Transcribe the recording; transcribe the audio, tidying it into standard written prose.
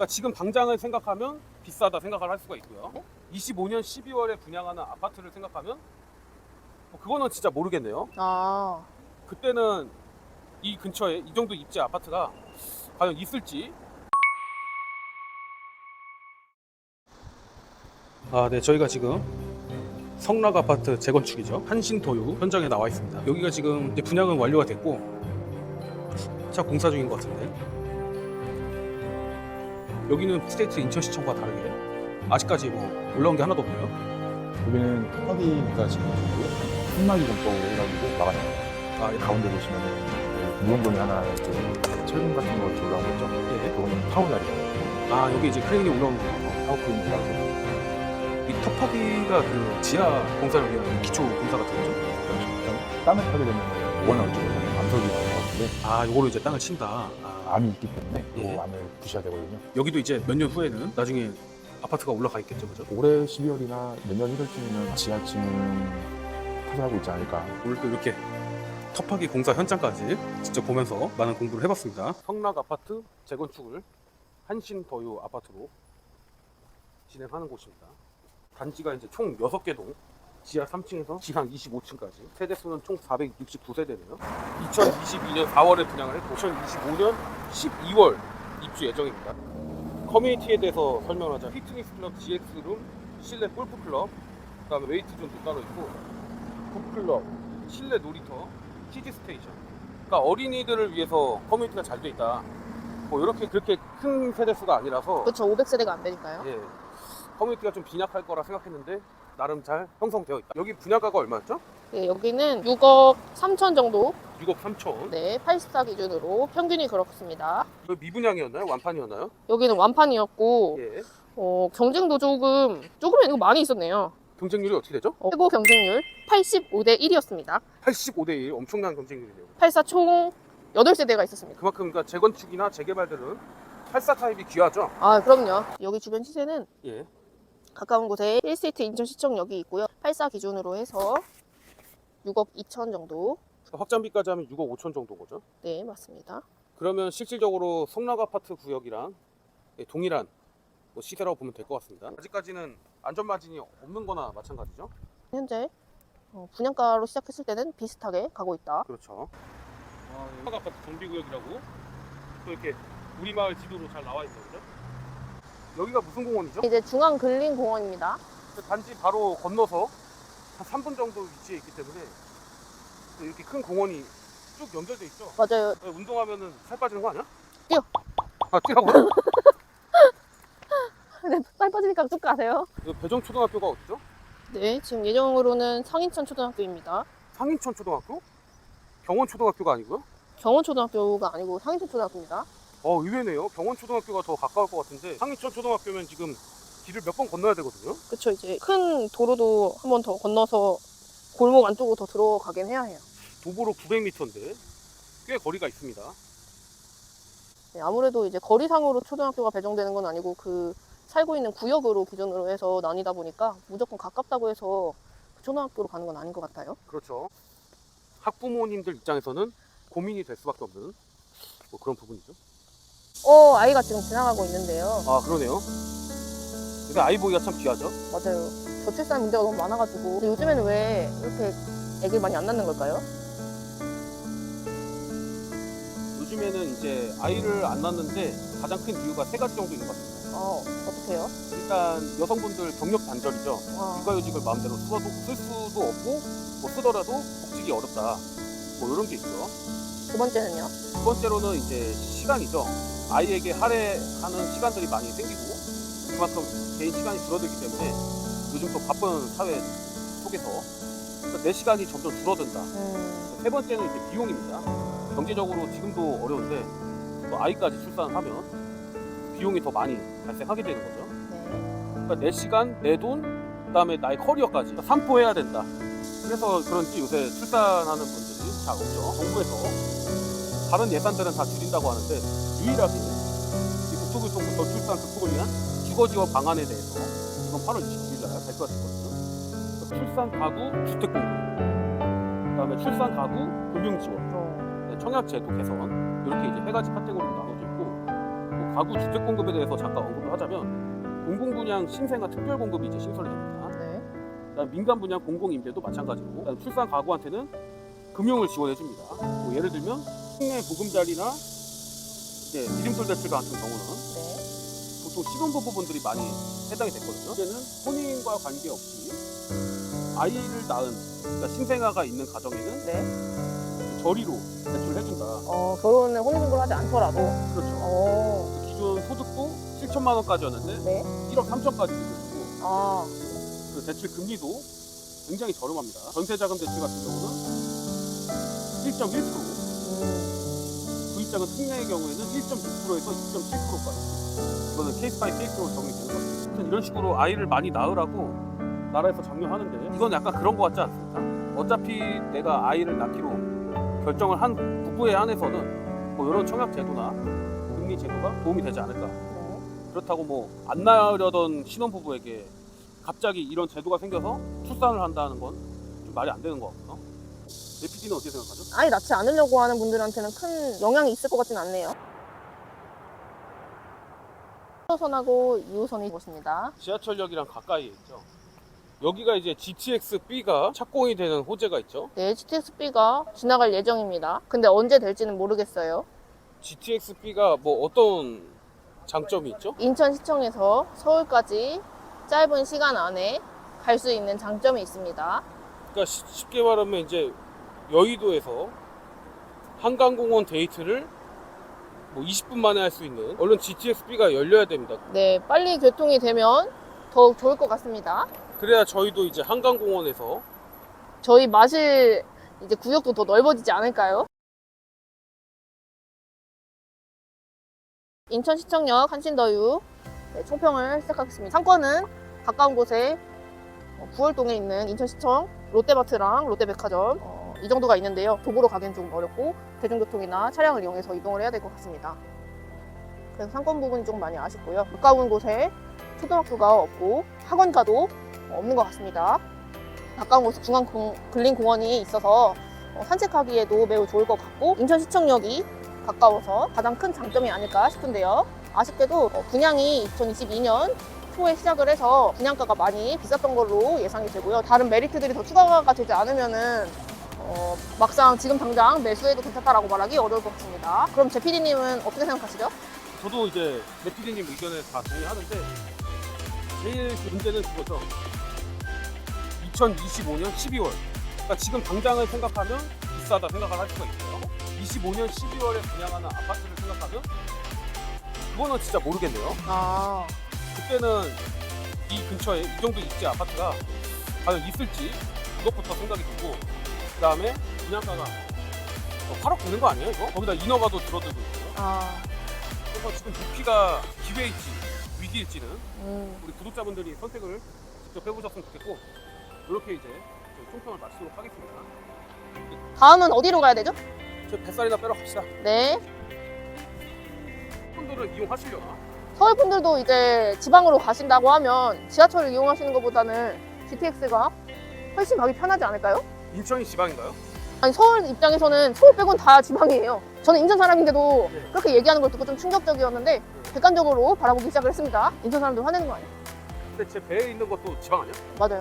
그러니까 지금 당장을 생각하면 비싸다 생각을 할 수가 있고요. 25년 12월에 분양하는 아파트를 생각하면 그거는 진짜 모르겠네요. 아, 그때는 이 근처에 이 정도 입지 아파트가 과연 있을지. 네, 저희가 지금 성락 아파트 재건축이죠. 한신도요 현장에 나와 있습니다. 여기가 지금 이제 분양은 완료가 됐고 차 공사 중인 것 같은데, 여기는 스테이트 인천시청과 다르게 아직까지 올라온 게 하나도 없네요. 여기는 토박이가 지금 승막이 공법으로 해가지고 막아놨어요. 가운데 보시면은 무언gon이 하나 좀 철근 같은 거 이렇게 올라온 거 있죠? 예. 그거는 파워자리예요. 여기 이제 크레인이 올라오는 거예요. 파워크레인이라고 해서. 이 터파기가 그 지하 공사를 위한 기초 공사 같은 거죠? 그렇죠. 땅을 파게 되면 원을 어쩌고 암석이 나올 것 같은데 요거로 이제 땅을 친다. 암이 있기 때문에 예. 그 암을 부셔야 되거든요. 여기도 이제 몇 년 후에는 나중에 아파트가 올라가 있겠죠, 그죠? 올해 12월이나 내년 1월쯤이면 지하층 타설하고 있지 않을까. 오늘 또 이렇게 터파기 공사 현장까지 직접 보면서 많은 공부를 해봤습니다. 성락 아파트 재건축을 한신더유 아파트로 진행하는 곳입니다. 단지가 이제 총 6개 동, 지하 3층에서 지하 25층까지, 세대수는 총 469세대네요. 2022년 4월에 분양을 했고 2025년 12월 입주 예정입니다. 커뮤니티에 대해서 설명하자. 피트니스 클럽 GX룸, 실내 골프 클럽, 그다음에 웨이트존도 따로 있고, 풋클럽, 실내 놀이터, 키즈 스테이션. 그러니까 어린이들을 위해서 커뮤니티가 잘 돼 있다. 이렇게 그렇게 큰 세대수가 아니라서 그쵸. 500세대가 안 되니까요. 예, 커뮤니티가 좀 빈약할 거라 생각했는데 나름 잘 형성되어 있다. 여기 분양가가 얼마였죠? 네, 여기는 6억 3천 정도. 6억 3천. 네, 84 기준으로 평균이 그렇습니다. 이거 미분양이었나요? 완판이었나요? 여기는 완판이었고, 예. 경쟁도 조금 아니고 많이 있었네요. 경쟁률이 어떻게 되죠? 최고 경쟁률 85대 1이었습니다. 85대 1. 엄청난 경쟁률이네요. 84 총 8세대가 있었습니다. 그만큼 그러니까 재건축이나 재개발들은 84 타입이 귀하죠? 아, 그럼요. 여기 주변 시세는 예. 가까운 곳에 1스테이트 인천시청역이 있고요. 84 기준으로 해서 6억 2천 정도. 확장비까지 하면 6억 5천 정도 거죠? 네, 맞습니다. 그러면 실질적으로 성락 아파트 구역이랑 동일한 시세라고 보면 될 것 같습니다. 아직까지는 안전마진이 없는 거나 마찬가지죠? 현재 분양가로 시작했을 때는 비슷하게 가고 있다. 그렇죠. 성락 아파트 정비구역이라고 또 이렇게 우리마을 지도로 잘 나와 있네요, 그죠? 여기가 무슨 공원이죠? 이제 중앙근린공원입니다. 단지 바로 건너서 한 3분 정도 위치에 있기 때문에 또 이렇게 큰 공원이 쭉 연결돼 있죠? 맞아요. 운동하면은 살 빠지는 거 아니야? 뛰어. 뛰라고요? 네, 살 빠지니까 쭉 가세요. 배정초등학교가 어디죠? 네, 지금 예정으로는 상인천 초등학교입니다. 상인천 초등학교? 경원초등학교가 아니고요? 경원초등학교가 아니고 상인천 초등학교입니다. 의외네요. 경원초등학교가 더 가까울 것 같은데 상인천 초등학교면 지금 길을 몇 번 건너야 되거든요. 그쵸, 이제 큰 도로도 한 번 더 건너서 골목 안쪽으로 더 들어가긴 해야 해요. 도보로 900m인데 꽤 거리가 있습니다. 네, 아무래도 이제 거리상으로 초등학교가 배정되는 건 아니고 그 살고 있는 구역으로 기준으로 해서 나뉘다 보니까 무조건 가깝다고 해서 그 초등학교로 가는 건 아닌 것 같아요. 그렇죠. 학부모님들 입장에서는 고민이 될 수밖에 없는 그런 부분이죠. 아이가 지금 지나가고 있는데요. 그러네요. 근데 아이 보기가 참 귀하죠. 맞아요. 저출산 문제가 너무 많아가지고. 근데 요즘에는 왜 이렇게 애기를 많이 안 낳는 걸까요? 요즘에는 이제 아이를 안 낳는데 가장 큰 이유가 3가지 정도 있는 것 같습니다. 어떡해요? 일단 여성분들 경력 단절이죠. 육아휴직을 마음대로 쓸 수도 없고 쓰더라도 복직이 어렵다. 이런 게 있죠. 두 번째는요? 두 번째로는 이제 시간이죠. 아이에게 할애하는 시간들이 많이 생기고 그만큼 개인 시간이 줄어들기 때문에 요즘 또 바쁜 사회 속에서 내 시간이 점점 줄어든다. 세 번째는 이제 비용입니다. 경제적으로 지금도 어려운데 또 아이까지 출산하면 비용이 더 많이 발생하게 되는 거죠. 네. 그러니까 내 시간, 내 돈, 그다음에 나의 커리어까지 삼포해야 된다. 그래서 그런지 요새 출산하는 분들이 잘 없죠. 정부에서 다른 예산들은 다 줄인다고 하는데 유일하게 이 국토교통부 저출산 극복을 위한 주거지원 방안에 대해서 이번 8월 29일 날 발표가 됐거든요. 출산 가구 주택 공급, 그다음에 출산 가구 금융 지원, 청약 제도 개선, 이렇게 이제 3가지 카테고리로 나눠져 있고, 가구 주택 공급에 대해서 잠깐 언급을 하자면 공공분양 신생아 특별 공급이 이제 신설이 됩니다. 네. 그다음 민간 분양 공공임대도 마찬가지고, 그다음 출산 가구한테는 금융을 지원해 줍니다. 뭐 예를 들면 특례 보금자리나 이제 이름돌 대출 같은 경우는 네. 보통 신혼부부분들이 많이 해당이 됐거든요. 이제는 혼인과 관계없이 아이를 낳은, 그러니까 신생아가 있는 가정에는 네. 저리로 대출해준다. 결혼을 혼인신고를 하지 않더라도. 그렇죠. 기존 소득도 7천만 원까지였는데 네. 1억 3천까지 늘려주고, 아, 그 대출 금리도 굉장히 저렴합니다. 전세자금 대출 같은 경우는 1.1%, 구입자금 특례의 경우에는 1.6%에서 2.7%까지. 이거는 케이스 바이 케이스로 적용되는 거죠. 아무튼 이런 식으로 아이를 많이 낳으라고 나라에서 장려하는데, 이건 약간 그런 거 같지 않습니까? 어차피 내가 아이를 낳기로 결정을 한 부부에 한해서는 뭐 이런 청약 제도나 금리 제도가 도움이 되지 않을까. 네. 그렇다고 뭐 안 낳으려던 신혼부부에게 갑자기 이런 제도가 생겨서 출산을 한다는 건 좀 말이 안 되는 것 같고요. 내 PD는 어떻게 생각하죠? 아이 낳지 않으려고 하는 분들한테는 큰 영향이 있을 것 같진 않네요. 1호선하고 2호선이 것입니다. 지하철역이랑 가까이에 있죠. 여기가 이제 GTX-B가 착공이 되는 호재가 있죠. 네, GTX-B가 지나갈 예정입니다. 근데 언제 될지는 모르겠어요. GTX-B가 뭐 어떤 장점이 있죠? 인천시청에서 서울까지 짧은 시간 안에 갈 수 있는 장점이 있습니다. 그러니까 쉽게 말하면 이제 여의도에서 한강공원 데이트를 뭐 20분 만에 할 수 있는, 얼른 GTX-B가 열려야 됩니다. 네, 빨리 교통이 되면 더욱 좋을 것 같습니다. 그래야 저희도 이제 한강공원에서 저희 마실 이제 구역도 더 넓어지지 않을까요? 인천시청역 한신더유 총평을 시작하겠습니다. 상권은 가까운 곳에 구월동에 있는 인천시청 롯데마트랑 롯데백화점 이 정도가 있는데요. 도보로 가기엔 좀 어렵고 대중교통이나 차량을 이용해서 이동을 해야 될 것 같습니다. 그래서 상권 부분이 좀 많이 아쉽고요. 가까운 곳에 초등학교가 없고 학원가도 없는 것 같습니다. 가까운 곳에 중앙 근린공원이 있어서 산책하기에도 매우 좋을 것 같고, 인천시청역이 가까워서 가장 큰 장점이 아닐까 싶은데요. 아쉽게도 분양이 2022년 초에 시작을 해서 분양가가 많이 비쌌던 걸로 예상이 되고요. 다른 메리트들이 더 추가가 되지 않으면은 막상 지금 당장 매수해도 괜찮다라고 말하기 어려울 것 같습니다. 그럼 제 PD님은 어떻게 생각하시죠? 저도 이제 내 PD님 의견에 다 동의하는데, 제일 그 문제는 그거죠. 2025년 12월. 그러니까 지금 당장을 생각하면 비싸다 생각을 할 수가 있어요. 25년 12월에 분양하는 아파트를 생각하면 그거는 진짜 모르겠네요. 아, 그때는 이 근처에 이 정도 입지 아파트가 과연 있을지 그것부터 생각이 들고, 그 다음에 분양가가 8억 되는 거 아니에요 이거? 거기다 인허가도 줄어들고 있고요. 아, 그래서 지금 높이가 기회일지 위기일지는 우리 구독자분들이 선택을 직접 해보셨으면 좋겠고, 이렇게 이제 저희 총평을 마치도록 하겠습니다. 다음은 어디로 가야 되죠? 저 뱃살이나 빼러 갑시다. 네. 분들은 이용하시려나? 서울 분들도 이제 지방으로 가신다고 하면 지하철을 이용하시는 것보다는 GTX가 훨씬 가기 편하지 않을까요? 인천이 지방인가요? 아니, 서울 입장에서는 서울 빼곤 다 지방이에요. 저는 인천 사람인데도 네. 그렇게 얘기하는 걸 듣고 좀 충격적이었는데 객관적으로 바라보기 시작을 했습니다. 인천 사람들 화내는 거 아니에요? 근데 제 배에 있는 것도 지방 아니야? 맞아요.